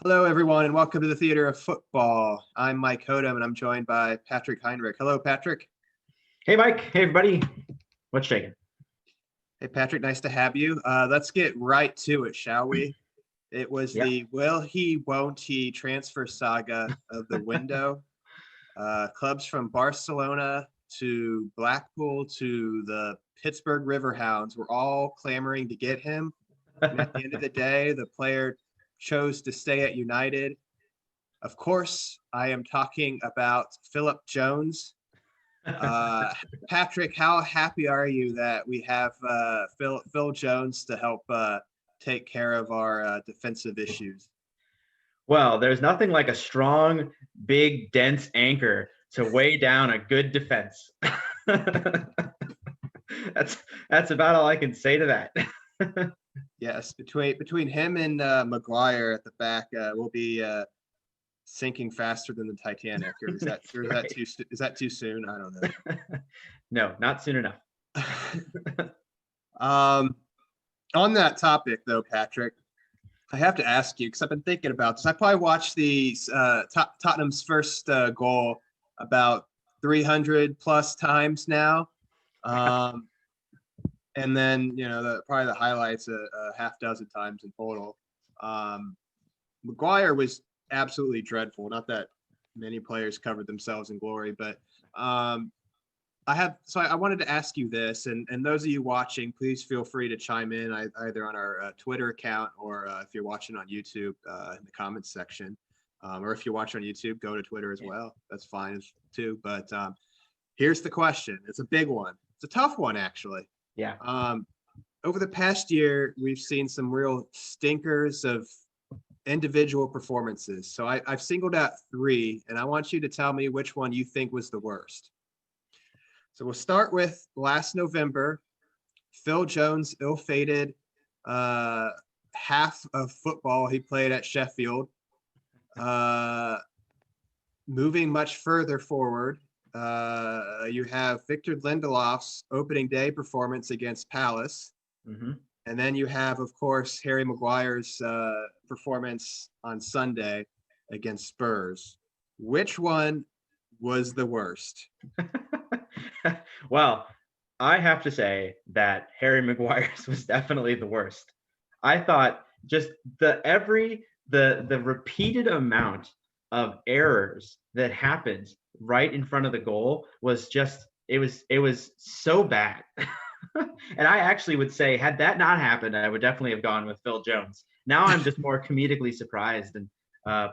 Hello, everyone, and welcome to the Theater of Football. I'm Mike Hodem, and I'm joined by Patrick Heinrich. Hello, Patrick. Hey, Mike. Hey, everybody. What's shaking? Hey, Patrick, nice to have you. Let's get right to it, shall we? It was Yeah. the will he, won't he transfer saga of the window. Clubs from Barcelona to Blackpool to the Pittsburgh Riverhounds were all clamoring to get him. And at the end of the day, the player chose to stay at United. Of course, I am talking about Philip Jones. Patrick, how happy are you that we have Phil Jones to help take care of our defensive issues? Well, there's nothing like a strong, big, dense anchor to weigh down a good defense. that's about all I can say to that. Yes, between him and Maguire at the back, we'll be sinking faster than the Titanic. Or is that Right. too soon? I don't know. No, not soon enough. On that topic, though, Patrick, I have to ask you because I've been thinking about this. I probably watched the Tottenham's first goal about 300 plus times now, and then probably the highlights a half dozen times in total. Maguire was absolutely dreadful. Not that many players covered themselves in glory, but I wanted to ask you this, and those of you watching, please feel free to chime in either on our Twitter account or if you're watching on YouTube in the comments section, or if you're watching on YouTube, go to Twitter as well. That's fine too. But here's the question. It's a big one. It's a tough one, actually. Yeah. Over the past year, we've seen some real stinkers of individual performances. So I've singled out three, and I want you to tell me which one you think was the worst. So we'll start with last November. Phil Jones ill-fated half of football he played at Sheffield. Moving much further forward, you have Victor Lindelof's opening day performance against Palace. Mm-hmm. And then you have, of course, Harry Maguire's performance on Sunday against Spurs. Which one was the worst? Well, I have to say that Harry Maguire's was definitely the worst. I thought just the repeated amount of errors that happened right in front of the goal was just it was so bad. And I actually would say, had that not happened, I would definitely have gone with Phil Jones. Now I'm just more comedically surprised and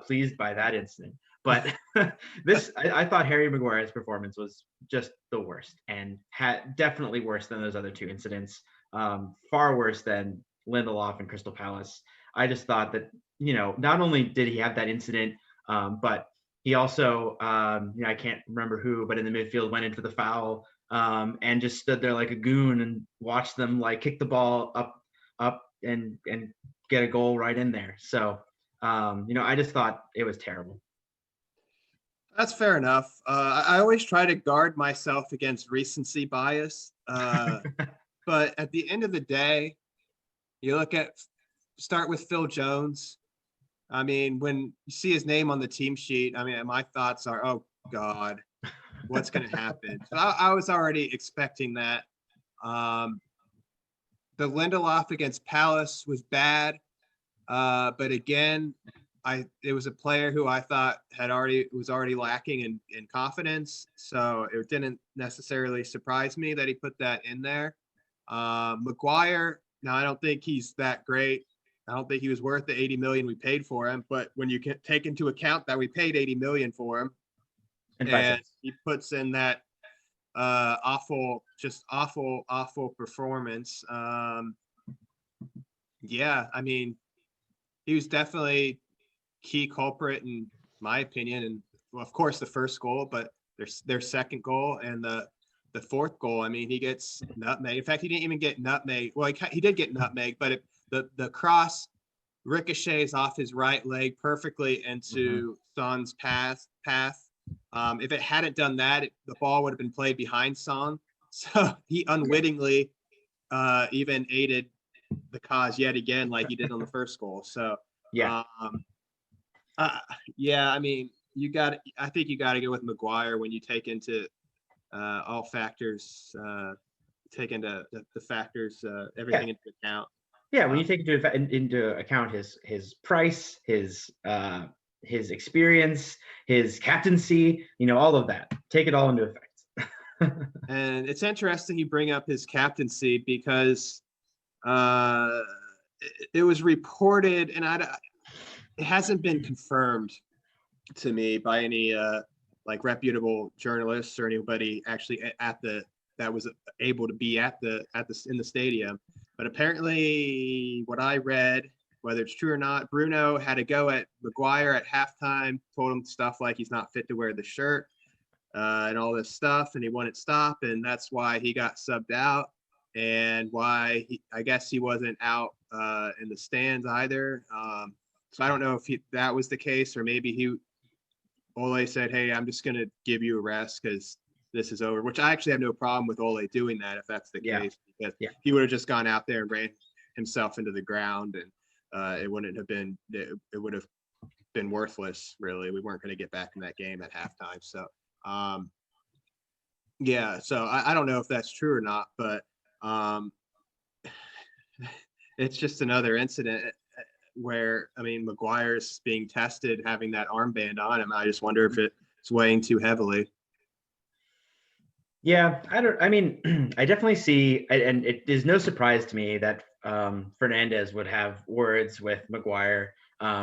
pleased by that incident. But I thought Harry Maguire's performance was just the worst, and had definitely worse than those other two incidents. Far worse than Lindelof and Crystal Palace. I just thought that not only did he have that incident, but he also I can't remember who, but in the midfield went in for the foul and just stood there like a goon and watched them like kick the ball up and get a goal right in there. So I just thought it was terrible. That's fair enough. I always try to guard myself against recency bias. But at the end of the day, you start with Phil Jones. I mean, when you see his name on the team sheet, I mean, my thoughts are, oh, God, what's going to happen? So I was already expecting that. The Lindelof against Palace was bad. But again, it was a player who I thought was already lacking in confidence. So it didn't necessarily surprise me that he put that in there. Maguire, now I don't think he's that great. I don't think he was worth the 80 million we paid for him. But when you can take into account that we paid 80 million for him, and he puts in that awful performance. Yeah, I mean, he was definitely key culprit in my opinion, and well, of course the first goal, but their second goal and the fourth goal. I mean, he gets nutmeg. In fact, he didn't even get nutmeg. Well, he did get nutmeg, but the cross ricochets off his right leg perfectly into Son's path. If it hadn't done that, the ball would have been played behind Son. So he unwittingly even aided the cause yet again, like he did on the first goal. So yeah. Uh, yeah, I mean, I think you got to go with McGuire when you take into all factors, take into the factors, Yeah, everything into account. yeah. When Uh, you take into account his price, his experience, his captaincy, all of that, take it all into effect. and it's interesting you bring up his captaincy because uh, it was reported, and it hasn't been confirmed to me by any like reputable journalists or anybody actually at the that was able to be at the in the stadium. But apparently, what I read, whether it's true or not, Bruno had to go at McGuire at halftime, told him stuff like he's not fit to wear the shirt and all this stuff, and he wouldn't stop, and that's why he got subbed out, and why I guess he wasn't out in the stands either. So I don't know if that was the case, or maybe Ole said, "Hey, I'm just going to give you a rest because this is over," which I actually have no problem with Ole doing that if that's the Yeah, case, because yeah, he would have just gone out there and ran himself into the ground, and it wouldn't have been, it would have been worthless, really. We weren't going to get back in that game at halftime. So, um, yeah, so I don't know if that's true or not, but um, it's just another incident where, I mean, McGuire's being tested having that armband on him. I just wonder if it's weighing too heavily. yeah. I mean, I definitely see, and it is no surprise to me that Fernandez would have words with McGuire.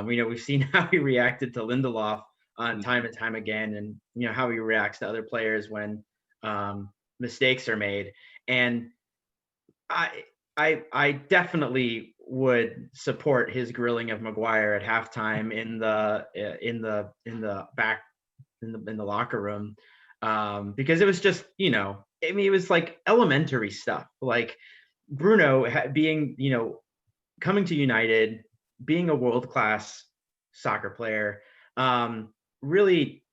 We've seen how he reacted to Lindelof time and time again, and how he reacts to other players when mistakes are made. And I definitely would support his grilling of McGuire at halftime in the locker room, because it was just I mean, it was like elementary stuff, like Bruno being coming to United, being a world class soccer player, really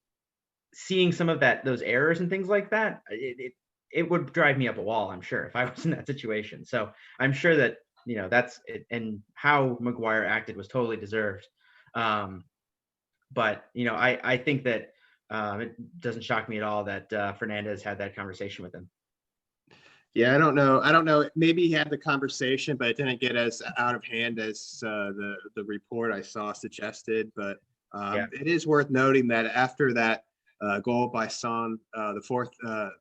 seeing some of those errors and things like that. It would drive me up a wall, I'm sure, if I was in that situation. So I'm sure that that's it, and how McGuire acted was totally deserved. Um, but I think that it doesn't shock me at all that Fernandez had that conversation with him. Yeah, I don't know. I don't know. Maybe he had the conversation, but it didn't get as out of hand as the report I saw suggested. But Yeah. it is worth noting that after that goal by Son, the fourth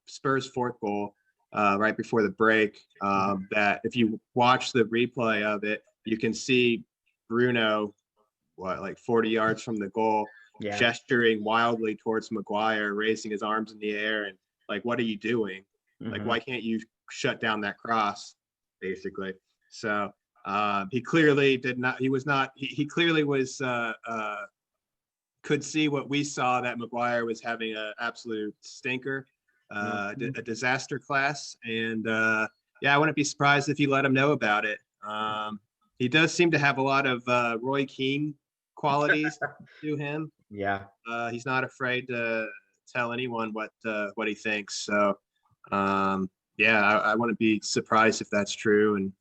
Spurs fourth goal, right before the break, that if you watch the replay of it, you can see Bruno, like 40 yards from the goal, Yeah. gesturing wildly towards McGuire, raising his arms in the air, and like, what are you doing? Like, why can't you shut down that cross, basically? So he clearly did not. He was not. He clearly was. Could see what we saw, that McGuire was having an absolute stinker, a disaster class, and yeah, I wouldn't be surprised if he let him know about it. He does seem to have a lot of Roy Keane qualities to him. Yeah. He's not afraid to tell anyone what he thinks. So yeah, I wouldn't be surprised if that's true. And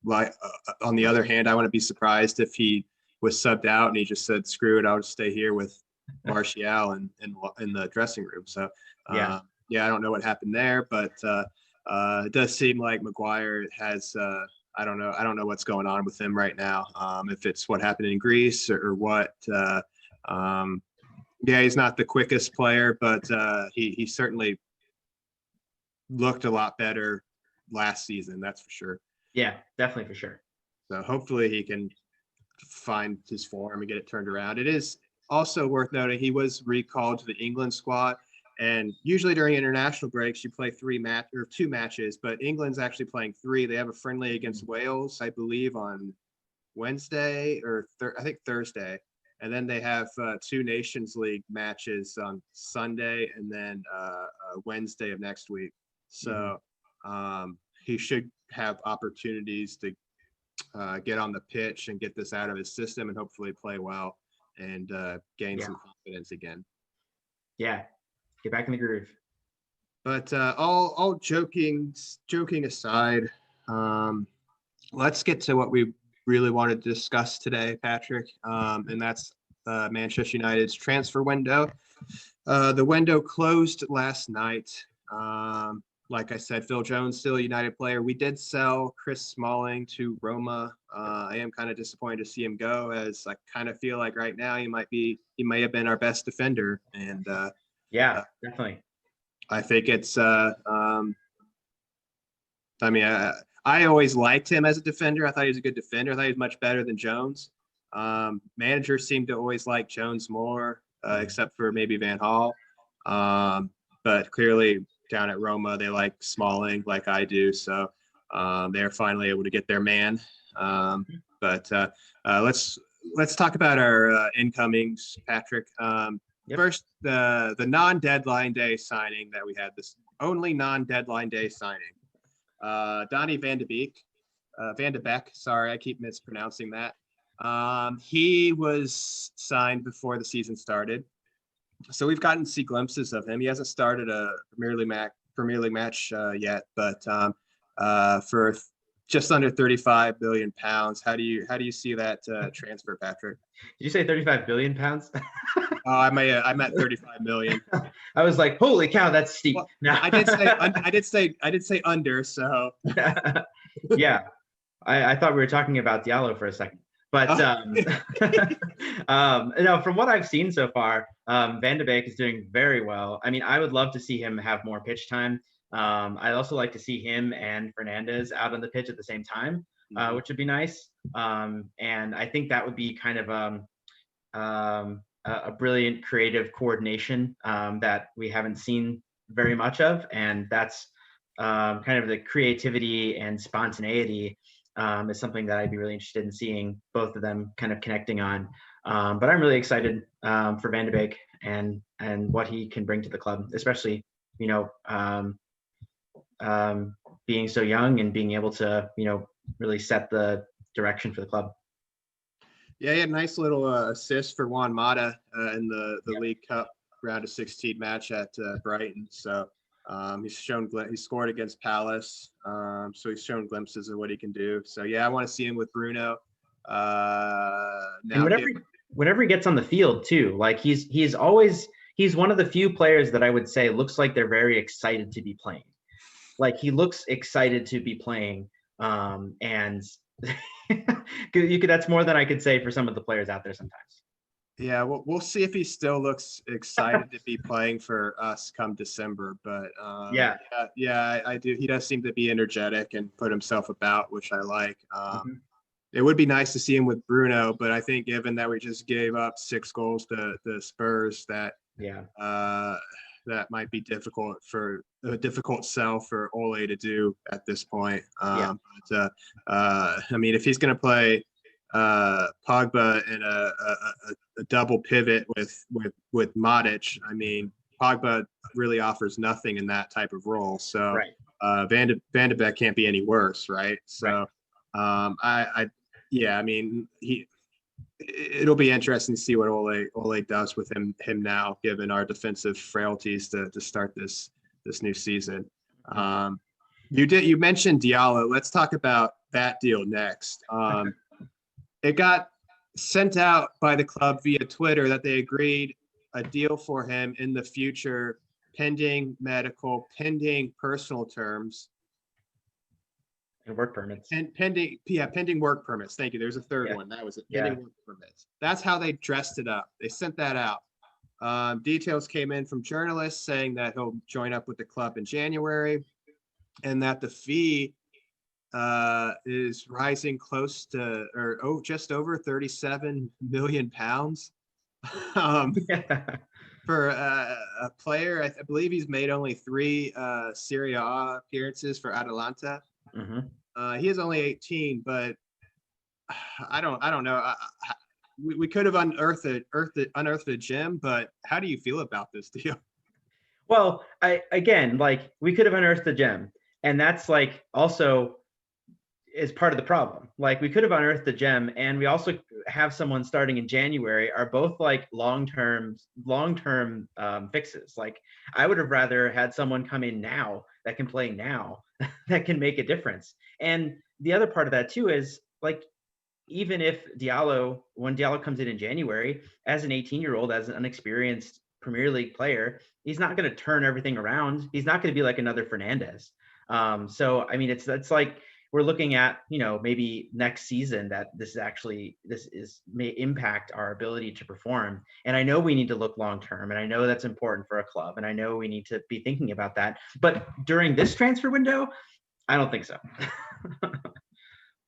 like on the other hand, I wouldn't be surprised if he was subbed out and he just said, "Screw it, I'll just stay here with Martial and in the dressing room." So Yeah. yeah, I don't know what happened there, but it does seem like McGuire has. I don't know. I don't know what's going on with him right now. If it's what happened in Greece or what. Um, yeah, he's not the quickest player, but he certainly looked a lot better last season. That's for sure. Yeah, definitely, for sure. So hopefully he can find his form and get it turned around. It is also worth noting he was recalled to the England squad. And usually during international breaks, you play two matches, but England's actually playing three. They have a friendly against Wales, I believe, on Wednesday or I think Thursday. And then they have two Nations League matches on Sunday and then Wednesday of next week. So he should have opportunities to get on the pitch and get this out of his system and hopefully play well and gain some confidence again. Yeah, get back in the groove. But all joking aside, let's get to what we really wanted to discuss today, Patrick, and that's Manchester United's transfer window. The window closed last night. Like I said, Phil Jones still a United player. We did sell Chris Smalling to Roma. I am kind of disappointed to see him go, as I kind of feel like right now he may have been our best defender. And Yeah, definitely. I think it's I mean, I always liked him as a defender. I thought he was a good defender. I thought he was much better than Jones. Managers seem to always like Jones more, except for maybe Van Hal. But clearly down at Roma, they like Smalling like I do. So they're finally able to get their man. But let's talk about our incomings, Patrick. Yep. First, the non-deadline day signing that we had, this only non-deadline day signing. Donny Van de Beek, sorry, I keep mispronouncing that. He was signed before the season started, so we've gotten to see glimpses of him. He hasn't started a Premier League match yet, but for just under 35 billion pounds, how do you see that transfer, Patrick? Did you say 35 billion pounds? I meant 35 million. I was like, holy cow, that's steep. Well, No. I did say under, so Yeah, I thought we were talking about Diallo for a second, but no, from what I've seen so far, Van de Beek is doing very well. I mean, I would love to see him have more pitch time. I'd also like to see him and Fernandez out on the pitch at the same time, which would be nice. And I think that would be kind of a brilliant creative coordination that we haven't seen very much of, and that's kind of the creativity and spontaneity is something that I'd be really interested in seeing both of them kind of connecting on. But I'm really excited for Van de Beek and what he can bring to the club, especially being so young and being able to really set the direction for the club. Yeah, he had a nice little assist for Juan Mata in the League Cup round of 16 match at Brighton. So he scored against Palace. So he's shown glimpses of what he can do. So yeah, I want to see him with Bruno. And whenever he gets on the field too, like he's one of the few players that I would say looks like they're very excited to be playing. Like he looks excited to be playing, and that's more than I could say for some of the players out there sometimes. Yeah, we'll see if he still looks excited to be playing for us come December. But yeah, I do. He does seem to be energetic and put himself about, which I like. It would be nice to see him with Bruno, but I think given that we just gave up 6 goals to the Spurs, that might be a difficult sell for Ole to do at this point. But I mean, if he's going to play Pogba in a double pivot with Matic, I mean, Pogba really offers nothing in that type of role. So Van de Beek can't be any worse, right? So I mean, it'll be interesting to see what Ole does with him now, given our defensive frailties to start this new season. You mentioned Diallo. Let's talk about that deal next. It got sent out by the club via Twitter that they agreed a deal for him in the future, pending personal terms. And work permits. And pending work permits. Thank you. There's a third one. That was it. Pending work permits. That's how they dressed it up. They sent that out. Details came in from journalists saying that he'll join up with the club in January, and that the fee is rising close to just over 37 million pounds. For a player, I believe he's made only 3 Serie A appearances for Atalanta. He is only 18, but I don't know. We could have unearthed a gem, but how do you feel about this deal? Well, we could have unearthed the gem, and that's like also is part of the problem. Like we could have unearthed the gem, and we also have someone starting in January are both like long-term fixes. Like I would have rather had someone come in now that can play now that can make a difference. And the other part of that too is like even if when Diallo comes in January, as an 18-year-old, as an unexperienced Premier League player, he's not going to turn everything around. He's not going to be like another Fernandez. So I mean, it's like we're looking at, maybe next season that this may impact our ability to perform. And I know we need to look long term, and I know that's important for a club, and I know we need to be thinking about that. But during this transfer window, I don't think so.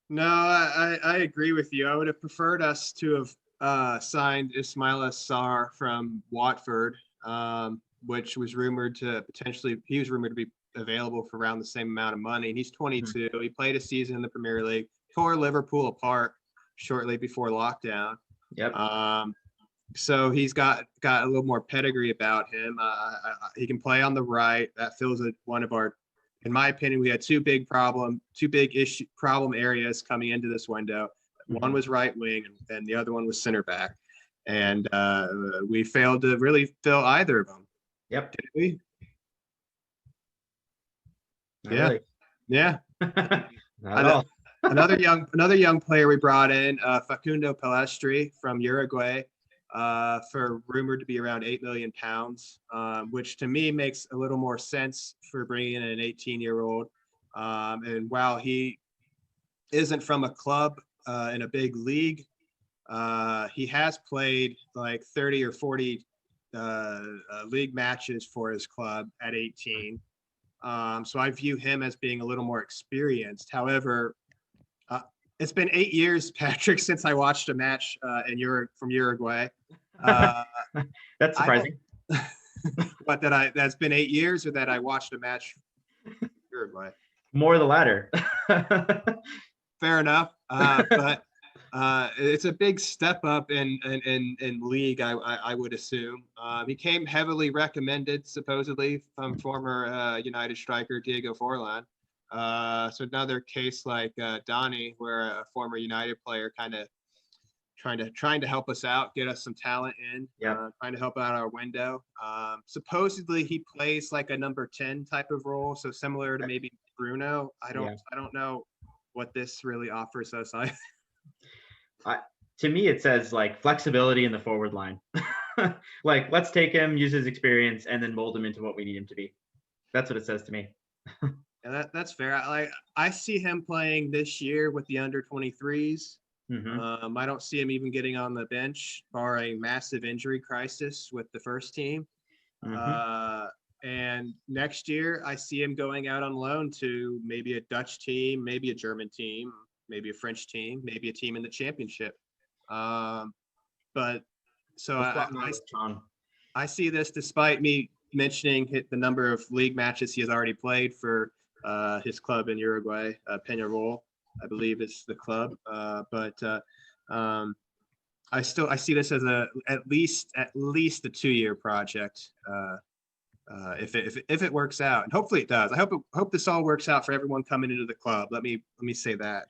No, I agree with you. I would have preferred us to have signed Ismaila Sarr from Watford, which was rumored to he was rumored to be available for around the same amount of money. And he's 22. He played a season in the Premier League, tore Liverpool apart shortly before lockdown. Yep. So he's got a little more pedigree about him. He can play on the right. That fills one of our, in my opinion, we had two big problem areas coming into this window. One was right wing, and the other one was center back. And we failed to really fill either of them. Yep. Did we? Not Yeah. really. Yeah. Not at all. another young player we brought in, Facundo Palestri from Uruguay, for rumored to be around £8 million, which to me makes a little more sense for bringing in an 18-year-old. And while he isn't from a club in a big league, he has played like 30 or 40 league matches for his club at 18. So I view him as being a little more experienced. However, it's been 8 years, Patrick, since I watched a match from Uruguay. That's surprising. But that's been 8 years, or that I watched a match from Uruguay. More the latter. Fair enough. But it's a big step up in league, I would assume. He came heavily recommended, supposedly, from former United striker Diego Forlan. So another case like Donny, where a former United player kind of trying to help us out, get us some talent in, trying to help out our window. Supposedly he plays like a number 10 type of role, so similar to maybe Bruno. I don't know what this really offers us. To me, it says like flexibility in the forward line. Like, let's take him, use his experience, and then mold him into what we need him to be. That's what it says to me. Yeah, that's fair. I see him playing this year with the under 23s. I don't see him even getting on the bench, barring massive injury crisis with the first team. And next year, I see him going out on loan to maybe a Dutch team, maybe a German team, maybe a French team, maybe a team in the championship. But so I see this, despite me mentioning the number of league matches he has already played for his club in Uruguay, Peñarol, I believe is the club. But I see this as at least a 2-year project. If it works out, and hopefully it does. I hope this all works out for everyone coming into the club. Let me say that.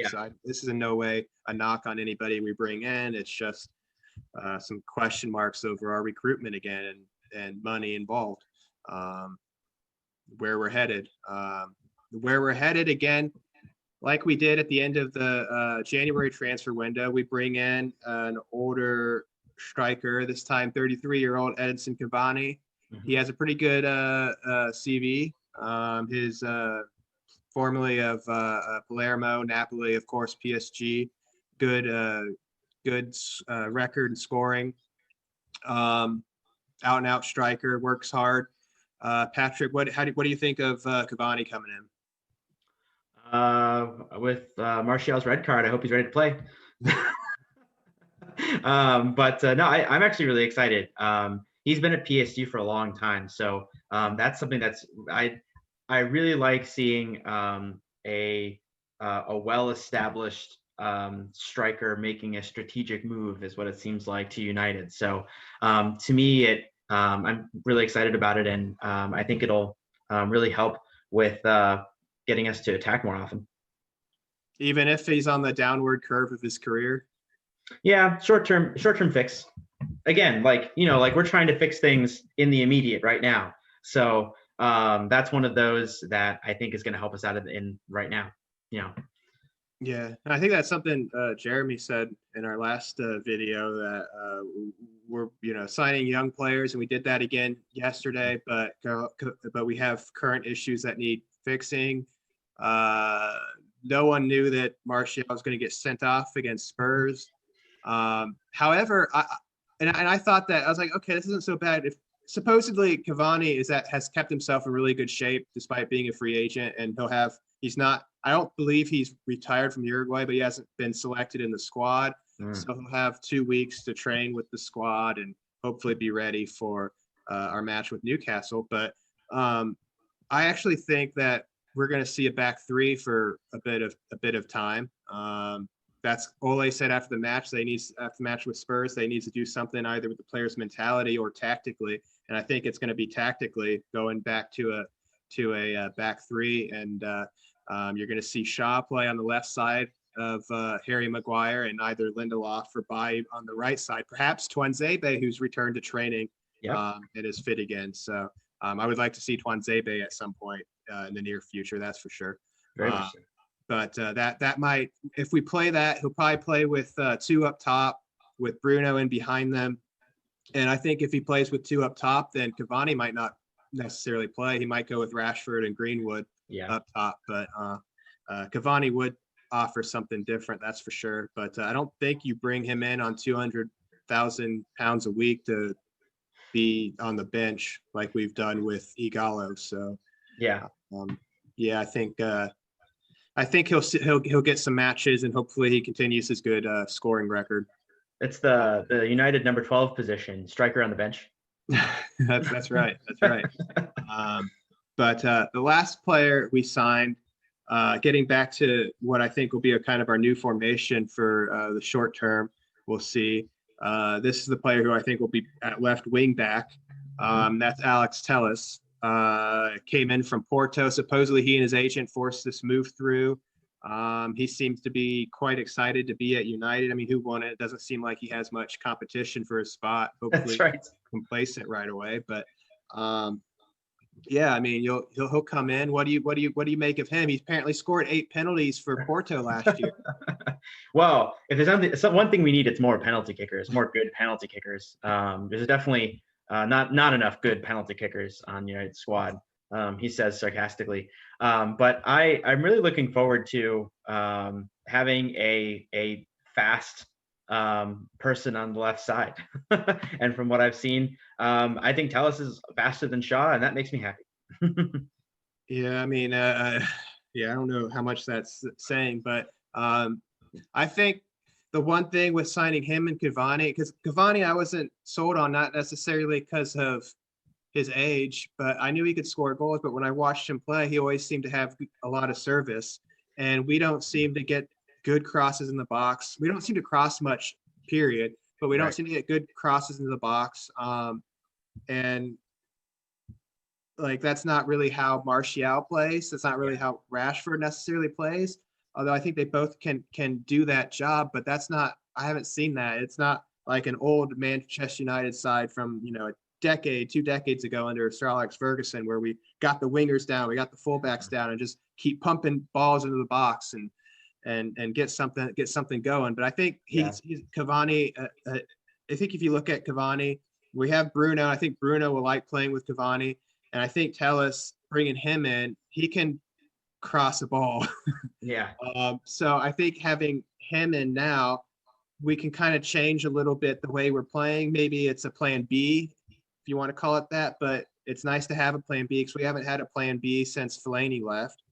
So this is in no way a knock on anybody we bring in. It's just some question marks over our recruitment again, and money involved. Where we're headed again, like we did at the end of the January transfer window, we bring in an older striker, this time 33-year-old Edinson Cavani. He has a pretty good CV. His formerly of Palermo, Napoli, of course, PSG. Good record in scoring. Out and out striker, works hard. Patrick, what do you think of Cavani coming in? With Martial's red card, I hope he's ready to play. But no, I'm actually really excited. He's been at PSG for a long time, so that's something that's I really like seeing a well-established striker making a strategic move, is what it seems like to United. So to me, I'm really excited about it, and I think it'll really help with getting us to attack more often. Even if he's on the downward curve of his career? Yeah, short-term fix. Again, like we're trying to fix things in the immediate right now. So that's one of those that I think is going to help us out in right now. Yeah, and I think that's something Jeremy said in our last video that we're signing young players, and we did that again yesterday. But we have current issues that need fixing. Uh, no one knew that Martial was going to get sent off against Spurs. However, I thought that I was like, okay, this isn't so bad. If supposedly Cavani has kept himself in really good shape despite being a free agent, and he's not. I don't believe he's retired from Uruguay, but he hasn't been selected in the squad. So he'll have 2 weeks to train with the squad and hopefully be ready for our match with Newcastle. But I actually think that we're going to see a back three for a bit of time. That's Ole said after the match. After the match with Spurs, they need to do something either with the players' mentality or tactically. And I think it's going to be tactically going back to a back three. And you're going to see Shaw play on the left side of Harry Maguire, and either Lindelof or Baye on the right side. Perhaps Tuanzebe, who's returned to training and is fit again. So I would like to see Tuanzebe at some point in the near future. That's for sure. Very much so. But that might, if we play that, he'll probably play with two up top with Bruno in behind them. And I think if he plays with two up top, then Cavani might not necessarily play. He might go with Rashford and Greenwood up top. But Cavani would offer something different, that's for sure. But I don't think you bring him in on £200,000 a week to be on the bench like we've done with Igalo. So I think he'll get some matches, and hopefully he continues his good scoring record. It's the United number 12 position, striker on the bench. That's right. That's right. But the last player we signed, getting back to what I think will be a kind of our new formation for the short term, we'll see. This is the player who I think will be at left wing back. That's Alex Telles. Came in from Porto. Supposedly he and his agent forced this move through. He seems to be quite excited to be at United. I mean, who won it? It doesn't seem like he has much competition for his spot. Hopefully, that's right. Complacent right away. But yeah, I mean, he'll come in. What do you make of him? He's apparently scored 8 penalties for Porto last year. Well, if there's one thing we need, it's more penalty kickers, more good penalty kickers. There's definitely not enough good penalty kickers on United's squad. He says sarcastically. But I'm really looking forward to having a fast person on the left side. And from what I've seen, I think Telles is faster than Shaw, and that makes me happy. Yeah, I mean, I don't know how much that's saying, but I think the one thing with signing him and Cavani, because Cavani I wasn't sold on, not necessarily because of his age, but I knew he could score goals. But when I watched him play, he always seemed to have a lot of service, and we don't seem to get good crosses in the box. We don't seem to cross much, period, but we don't seem to get good crosses into the box. And like, that's not really how Martial plays. That's not really how Rashford necessarily plays. Although I think they both can do that job, but I haven't seen that. It's not like an old Manchester United side from, a decade, 2 decades ago under Sir Alex Ferguson, where we got the wingers down, we got the fullbacks down, and just keep pumping balls into the box and get something going. But I think he's Cavani. I think if you look at Cavani, we have Bruno. I think Bruno will like playing with Cavani, and I think Telles, bringing him in, he can cross a ball. So I think having him in now, we can kind of change a little bit the way we're playing. Maybe it's a plan B, if you want to call it that, but it's nice to have a plan B, because we haven't had a plan B since Fellaini left,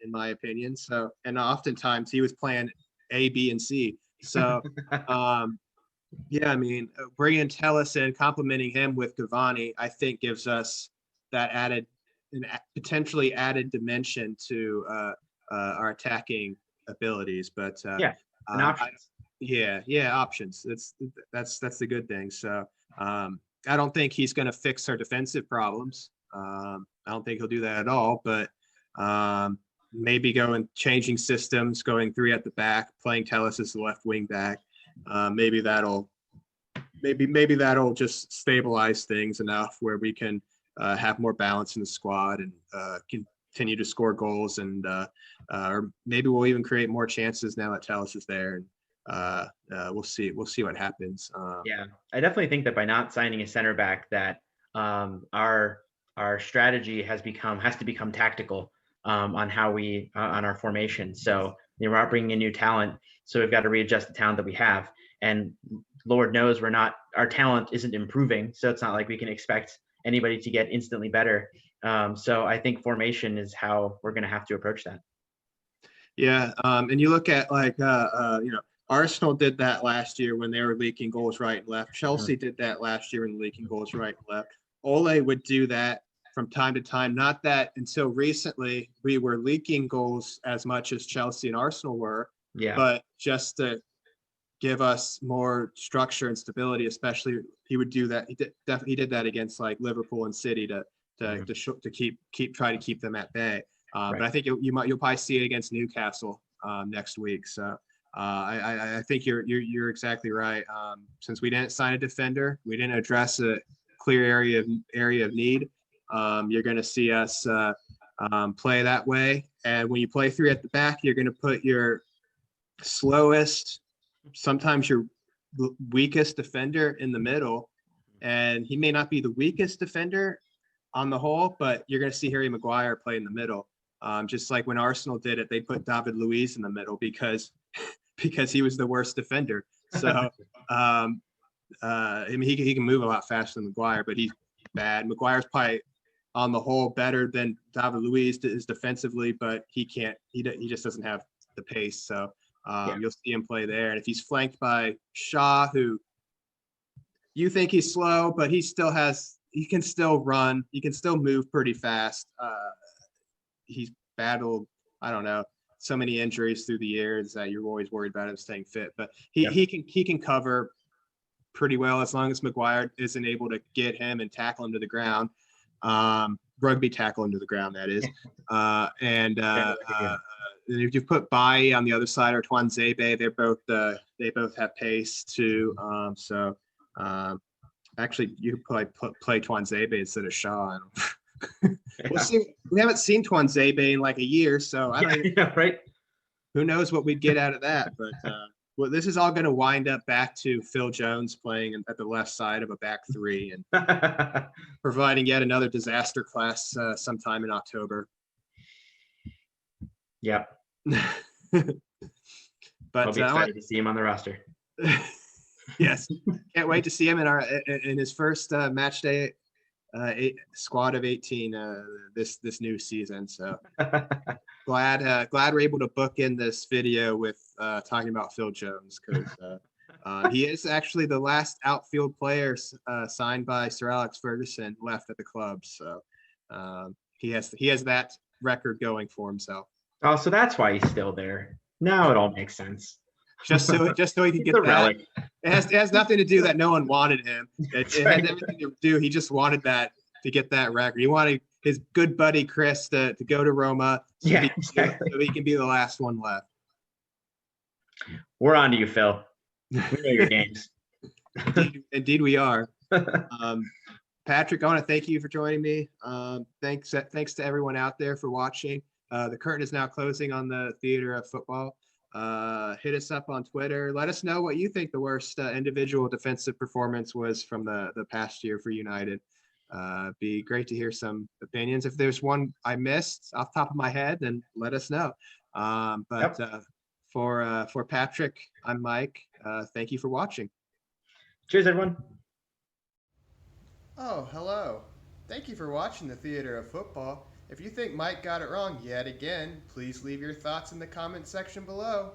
in my opinion. So, and oftentimes he was plan A, B, and C. So, yeah, I mean, bringing Telles in, complementing him with Cavani, I think gives us that potentially added dimension to our attacking abilities. But options. Options. That's the good thing. So I don't think he's going to fix our defensive problems. I don't think he'll do that at all. But maybe changing systems, going 3 at the back, playing Telles as the left wing back. Maybe that'll just stabilize things enough where we can have more balance in the squad and can continue to score goals, and or maybe we'll even create more chances now that Tallis is there. And we'll see what happens. Yeah, I definitely think that by not signing a center back, that our strategy has to become tactical on how we on our formation. So we're not bringing in new talent, so we've got to readjust the talent that we have. And Lord knows our talent isn't improving, so it's not like we can expect anybody to get instantly better. So I think formation is how we're going to have to approach that. Yeah, and you look at like Arsenal did that last year when they were leaking goals right and left. Chelsea did that last year when leaking goals right and left. Ole would do that from time to time. Not that until recently we were leaking goals as much as Chelsea and Arsenal were, but just to give us more structure and stability. Especially, he would do that. He did that against like Liverpool and City to try to keep them at bay. But I think you'll probably see it against Newcastle next week. So I think you're exactly right. Since we didn't sign a defender, we didn't address a clear area of need. You're going to see us play that way. And when you play three at the back, you're going to put your slowest, sometimes your weakest defender in the middle. And he may not be the weakest defender on the whole, but you're going to see Harry Maguire play in the middle. Just like when Arsenal did it, they put David Luiz in the middle because he was the worst defender. So I mean, he can move a lot faster than Maguire, but he's bad. Maguire's probably on the whole better than David Luiz is defensively, but he just doesn't have the pace. So you'll see him play there. And if he's flanked by Shaw, who you think he's slow, but he can still run. He can still move pretty fast. He's battled, I don't know, so many injuries through the years that you're always worried about him staying fit. But he can cover pretty well as long as Maguire isn't able to get him and tackle him to the ground. Rugby tackle him to the ground, that is. And if you put Bailly on the other side or Tuanzebe, they both have pace too. Actually, you could probably play Tuanzebe instead of Shaw. We'll see. We haven't seen Tuanzebe in like a year, so I don't even, right. Who knows what we'd get out of that? But well, this is all going to wind up back to Phil Jones playing at the left side of a back three and providing yet another disaster class sometime in October. Yep. But I'll be excited to see him on the roster. Yes, can't wait to see him in his first match day squad of 18 this new season. So glad we're able to book in this video with talking about Phil Jones, because he is actually the last outfield player signed by Sir Alex Ferguson left at the club. So he has that record going for himself. Oh, so that's why he's still there. Now it all makes sense. Just so he can get that. Relic. It has nothing to do that no one wanted him. It had everything to do. He just wanted that to get that record. He wanted his good buddy Chris to go to Roma, so he can be the last one left. We're on to you, Phil. We know your games. Indeed, we are. Patrick, I want to thank you for joining me. Thanks to everyone out there for watching. The curtain is now closing on the Theater of Football. Hit us up on Twitter. Let us know what you think the worst individual defensive performance was from the past year for United. Be great to hear some opinions. If there's one I missed off the top of my head, then let us know. For Patrick, I'm Mike. Thank you for watching. Cheers, everyone. Oh, hello. Thank you for watching the Theater of Football. If you think Mike got it wrong yet again, please leave your thoughts in the comment section below.